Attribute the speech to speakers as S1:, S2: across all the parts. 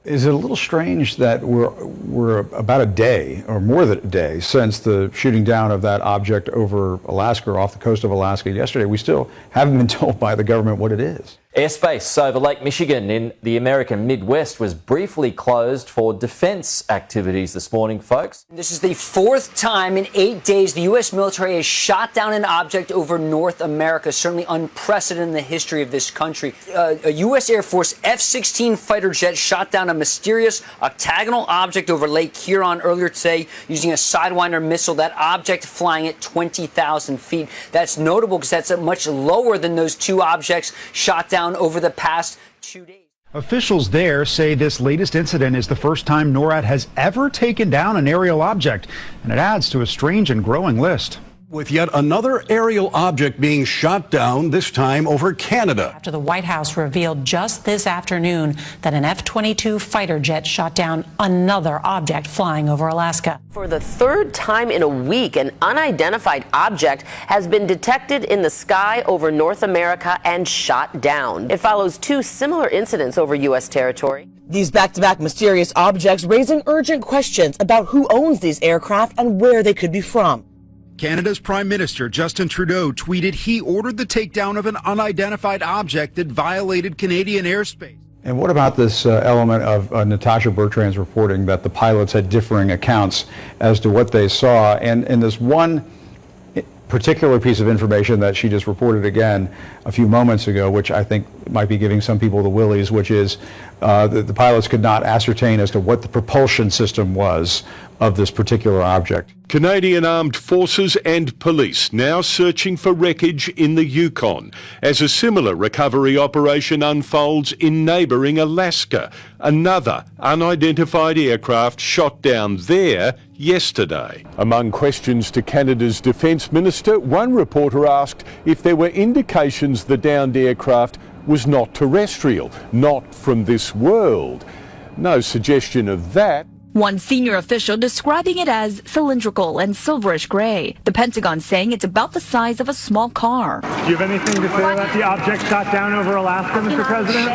S1: Is it a little strange that we're about a day or more than a day since the shooting down of that object over Alaska, or off the coast of Alaska yesterday? We still haven't been told by the government what it is.
S2: Airspace over Lake Michigan in the American Midwest was briefly closed for defense activities this morning, folks.
S3: This is the fourth time in 8 days the U.S. military has shot down an object over North America, certainly unprecedented in the history of this country. A U.S. Air Force F-16 fighter jet shot down a mysterious octagonal object over Lake Huron earlier today using a Sidewinder missile. That object flying at 20,000 feet. That's notable because that's much lower than those two objects shot down over the past 2 days.
S4: Officials there say this latest incident is the first time NORAD has ever taken down an aerial object, and it adds to a strange and growing list.
S5: With yet another aerial object being shot down, this time over Canada.
S6: After the White House revealed just this afternoon that an F-22 fighter jet shot down another object flying over Alaska.
S7: For the third time in a week, an unidentified object has been detected in the sky over North America and shot down. It follows two similar incidents over U.S. territory.
S8: These back-to-back mysterious objects raising urgent questions about who owns these aircraft and where they could be from.
S4: Canada's Prime Minister Justin Trudeau tweeted he ordered the takedown of an unidentified object that violated Canadian airspace.
S1: And what about this element of Natasha Bertrand's reporting that the pilots had differing accounts as to what they saw? And in this one particular piece of information that she just reported again a few moments ago, which I think might be giving some people the willies, which is the pilots could not ascertain as to what the propulsion system was of this particular object.
S9: Canadian Armed Forces and police now searching for wreckage in the Yukon as a similar recovery operation unfolds in neighbouring Alaska. Another unidentified aircraft shot down there yesterday. Among questions to Canada's Defence Minister, one reporter asked if there were indications the downed aircraft was not terrestrial, not from this world. No suggestion of that.
S10: One senior official describing it as cylindrical and silverish gray. The Pentagon saying it's about the size of a small car.
S11: Do you have anything to say about the object shot down over Alaska, Mr. President?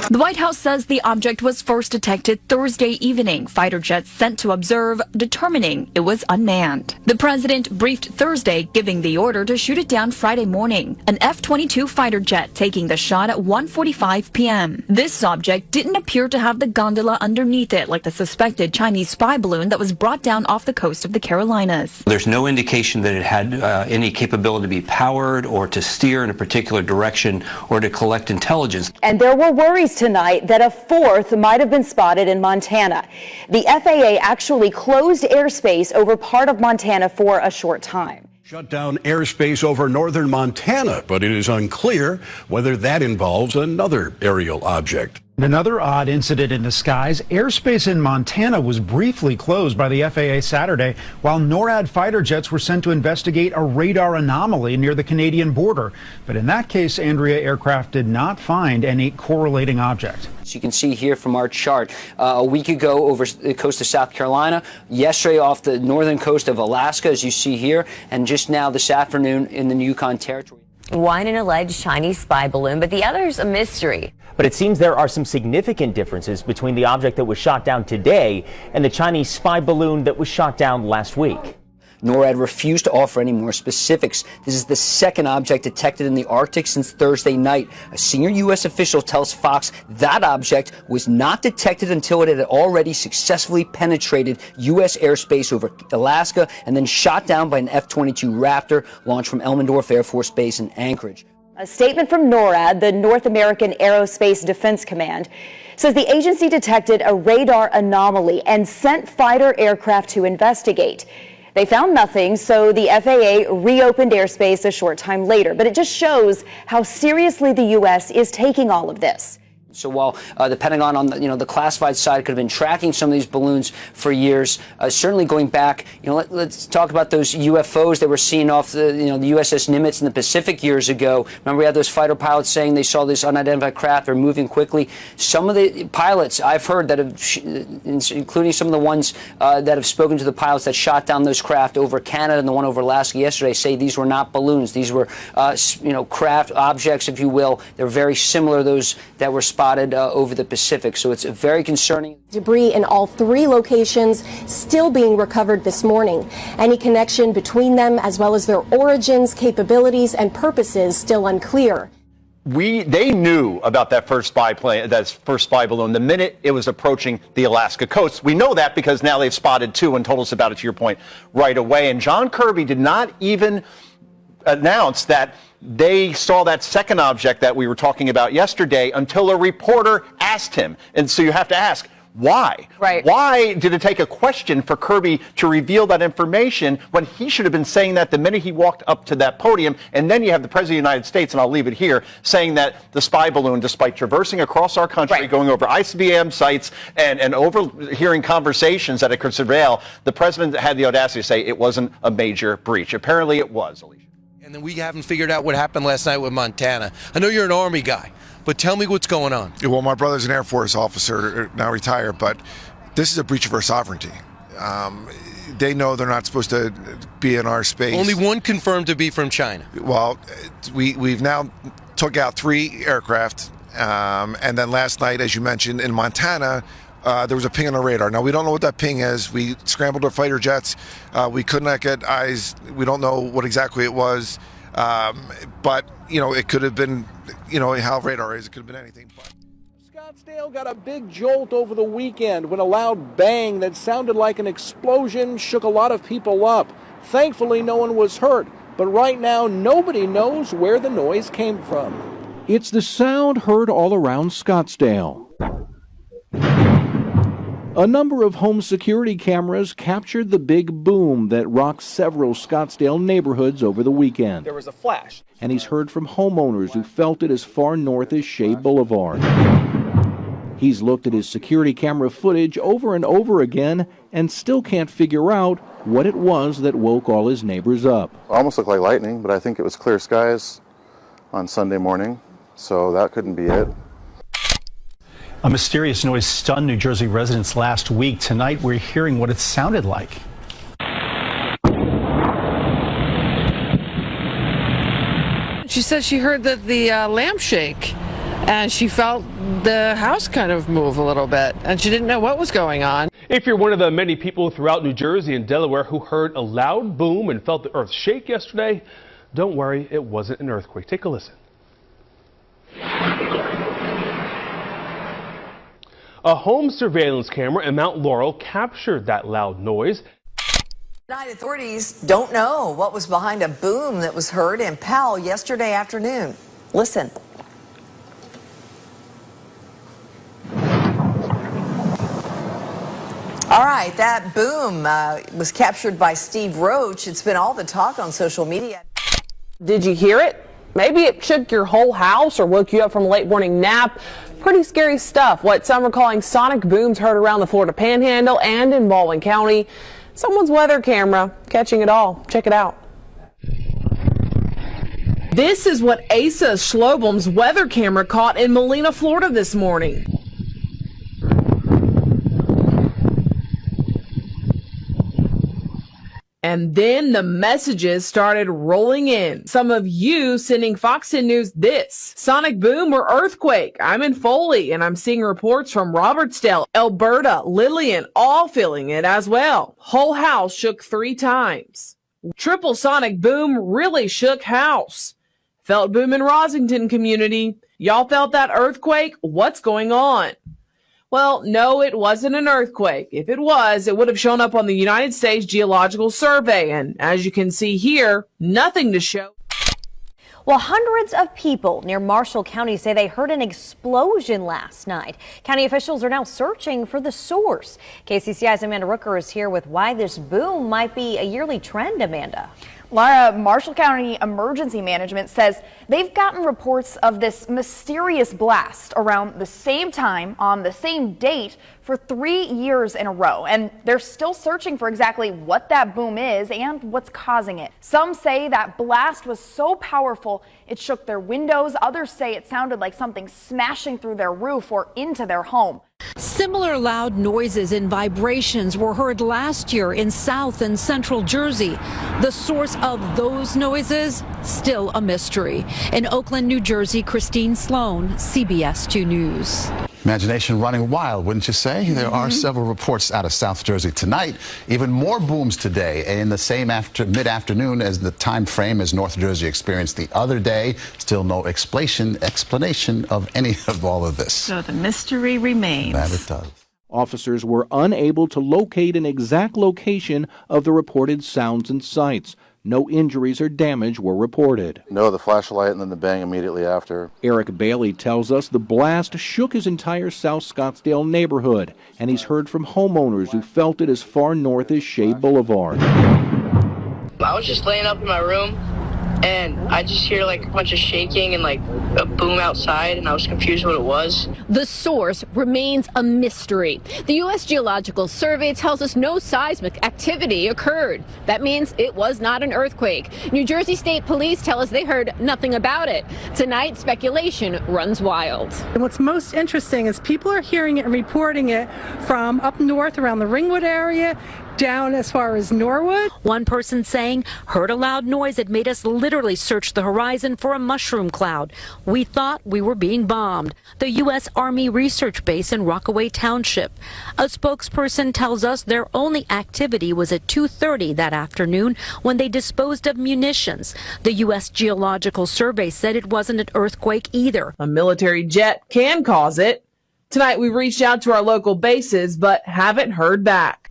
S10: The White House says the object was first detected Thursday evening. Fighter jets sent to observe, determining it was unmanned. The president briefed Thursday, giving the order to shoot it down Friday morning. An F-22 fighter jet taking the shot at 1:45 p.m. This object didn't appear to have the gondola underneath it, like the suspected Chinese spy balloon that was brought down off the coast of the Carolinas.
S12: There's no indication that it had any capability to be powered or to steer in a particular direction or to collect intelligence.
S13: And there were worries tonight that a fourth might have been spotted in Montana. The FAA actually closed airspace over part of Montana for a short time.
S5: Shut down airspace over northern Montana, but it is unclear whether that involves another aerial object.
S4: Another odd incident in the skies. Airspace in Montana was briefly closed by the FAA Saturday while NORAD fighter jets were sent to investigate a radar anomaly near the Canadian border. But in that case, Andrea, aircraft did not find any correlating object.
S3: So you can see here from our chart, a week ago over the coast of South Carolina, yesterday off the northern coast of Alaska, as you see here, and just now this afternoon in the Yukon Territory.
S7: One an alleged Chinese spy balloon, but the other's a mystery.
S2: But it seems there are some significant differences between the object that was shot down today and the Chinese spy balloon that was shot down last week.
S3: NORAD refused to offer any more specifics. This is the second object detected in the Arctic since Thursday night. A senior U.S. official tells Fox that object was not detected until it had already successfully penetrated U.S. airspace over Alaska and then shot down by an F-22 Raptor launched from Elmendorf Air Force Base in Anchorage.
S13: A statement from NORAD, the North American Aerospace Defense Command, says the agency detected a radar anomaly and sent fighter aircraft to investigate. They found nothing, so the FAA reopened airspace a short time later. But it just shows how seriously the U.S. is taking all of this.
S3: So while the Pentagon on the classified side could have been tracking some of these balloons for years, certainly going back, let's talk about those UFOs that were seen off the USS Nimitz in the Pacific years ago. Remember, we had those fighter pilots saying they saw this unidentified craft, they're moving quickly. Some of the pilots I've heard that have, including some of the ones that have spoken to the pilots that shot down those craft over Canada and the one over Alaska yesterday, say these were not balloons. These were, craft objects, if you will. They're very similar to those that were spotted spotted over the Pacific. So it's very concerning.
S14: Debris in all 3 locations still being recovered this morning. Any connection between them, as well as their origins, capabilities, and purposes, still unclear.
S15: They knew about that first spy balloon the minute it was approaching the Alaska coast. We know that because now they've spotted 2 and told us about it, to your point, right away. And John Kirby did not even announce that they saw that second object that we were talking about yesterday until a reporter asked him. And so you have to ask, why?
S16: Right.
S15: Why did it take a question for Kirby to reveal that information when he should have been saying that the minute he walked up to that podium? And then you have the President of the United States, and I'll leave it here, saying that the spy balloon, despite traversing across our country, going over ICBM sites and overhearing conversations that it could surveil, the President had the audacity to say it wasn't a major breach. Apparently it was, Alicia.
S17: And then we haven't figured out what happened last night with Montana. I know you're an Army guy, but tell me what's going on.
S18: Well, my brother's an Air Force officer, now retired, but this is a breach of our sovereignty. They know they're not supposed to be in our space.
S17: Only one confirmed to be from China.
S18: Well, we've now took out 3 aircraft, and then last night, as you mentioned, in Montana, there was a ping on our radar. Now, we don't know what that ping is. We scrambled our fighter jets. We could not get eyes. We don't know what exactly it was. But, it could have been, how radar is. It could have been anything. But
S19: Scottsdale got a big jolt over the weekend when a loud bang that sounded like an explosion shook a lot of people up. Thankfully, no one was hurt. But right now, nobody knows where the noise came from. It's the sound heard all around Scottsdale. A number of home security cameras captured the big boom that rocked several Scottsdale neighborhoods over the weekend.
S20: There was a flash.
S19: And he's heard from homeowners who felt it as far north as Shea Boulevard. He's looked at his security camera footage over and over again and still can't figure out what it was that woke all his neighbors up.
S21: Almost looked like lightning, but I think it was clear skies on Sunday morning, so that couldn't be it.
S4: A mysterious noise stunned New Jersey residents last week. Tonight, we're hearing what it sounded like.
S22: She said she heard the lamp shake, and she felt the house kind of move a little bit, and she didn't know what was going on.
S20: If you're one of the many people throughout New Jersey and Delaware who heard a loud boom and felt the earth shake yesterday, don't worry, it wasn't an earthquake. Take a listen. A home surveillance camera in Mount Laurel captured that loud noise.
S23: Tonight, authorities don't know what was behind a boom that was heard in Powell yesterday afternoon. Listen. All right, that boom was captured by Steve Roach. It's been all the talk on social media.
S8: Did you hear it? Maybe it shook your whole house or woke you up from a late morning nap. Pretty scary stuff. What some are calling sonic booms heard around the Florida Panhandle and in Baldwin County. Someone's weather camera catching it all. Check it out. This is what Asa Schlobel's weather camera caught in Molina, Florida this morning. And then the messages started rolling in. Some of you sending Fox 10 News this. Sonic boom or earthquake. I'm in Foley and I'm seeing reports from Robertsdale, Alberta, Lillian, all feeling it as well. Whole house shook 3 times. Triple sonic boom really shook house. Felt boom in Rosington community. Y'all felt that earthquake? What's going on? Well, no, it wasn't an earthquake. If it was, it would have shown up on the United States Geological Survey. And as you can see here, nothing to show.
S24: Well, hundreds of people near Marshall County say they heard an explosion last night. County officials are now searching for the source. KCCI's Amanda Rooker is here with why this boom might be a yearly trend, Amanda.
S25: Laura, Marshall County Emergency Management says they've gotten reports of this mysterious blast around the same time on the same date for 3 years in a row. And they're still searching for exactly what that boom is and what's causing it. Some say that blast was so powerful it shook their windows. Others say it sounded like something smashing through their roof or into their home.
S22: Similar
S1: Similar loud noises and vibrations were heard last year in South and Central Jersey. The source of those noises, still a mystery. In Oakland, New Jersey, Christine Sloan, CBS 2 News.
S6: Imagination running wild, wouldn't you say? There are several reports out of South Jersey tonight. Even more booms today in the same mid-afternoon as the time frame as North Jersey experienced the other day. Still no explanation of any of all of this.
S9: So the mystery remains.
S6: That it does.
S19: Officers were unable to locate an exact location of the reported sounds and sights. No injuries or damage were reported.
S21: No, the flashlight and then the bang immediately after.
S19: Eric Bailey tells us the blast shook his entire South Scottsdale neighborhood, and he's heard from homeowners who felt it as far north as Shea Boulevard.
S11: I was just laying up in my room, and I just hear like a bunch of shaking and like a boom outside, and I was confused what it was.
S16: The source remains a mystery. The U.S. Geological Survey tells us no seismic activity occurred. That means it was not an earthquake. New Jersey State Police tell us they heard nothing about it. Tonight, speculation runs wild.
S26: And what's most interesting is people are hearing it and reporting it from up north around the Ringwood area, down as far as Norwood.
S1: One person saying, heard a loud noise that made us literally search the horizon for a mushroom cloud. We thought we were being bombed. The U.S. Army Research Base in Rockaway Township. A spokesperson tells us their only activity was at 2:30 that afternoon when they disposed of munitions. The U.S. Geological Survey said it wasn't an earthquake either.
S8: A military jet can cause it. Tonight we reached out to our local bases but haven't heard back.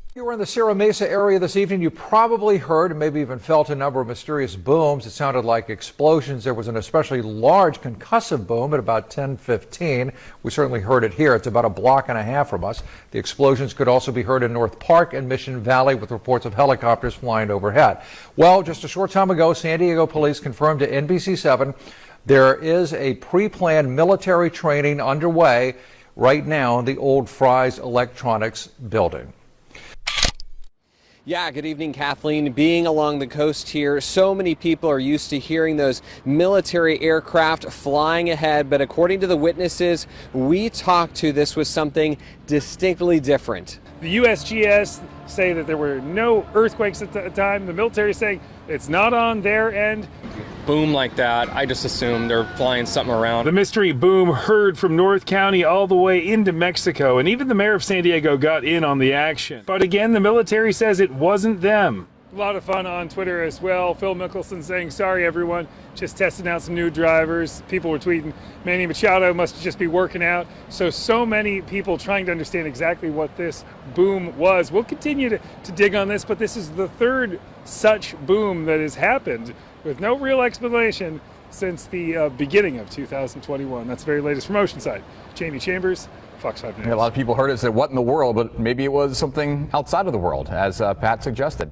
S27: If you were in the Sierra Mesa area this evening, you probably heard and maybe even felt a number of mysterious booms. It sounded like explosions. There was an especially large concussive boom at about 10:15. We certainly heard it here. It's about a block and a half from us. The explosions could also be heard in North Park and Mission Valley with reports of helicopters flying overhead. Well, just a short time ago, San Diego police confirmed to NBC7 there is a pre-planned military training underway right now in the old Fry's Electronics building.
S28: Yeah, good evening, Kathleen. Being along the coast here, so many people are used to hearing those military aircraft flying ahead, but according to the witnesses we talked to, this was something distinctly different.
S29: The USGS say that there were no earthquakes at the time. The military is saying it's not on their end.
S30: Boom like that, I just assumed they're flying something around.
S29: The mystery boom heard from North County all the way into Mexico, and even the mayor of San Diego got in on the action. But again, the military says it wasn't them. A lot of fun on Twitter as well. Phil Mickelson saying, sorry everyone, just testing out some new drivers. People were tweeting, Manny Machado must just be working out. So many people trying to understand exactly what this boom was. We'll continue to dig on this, but this is the third such boom that has happened with no real explanation since the beginning of 2021. That's the very latest from Oceanside. Jamie Chambers, Fox 5 News.
S31: A lot of people heard it and said, what in the world? But maybe it was something outside of the world, as Pat suggested.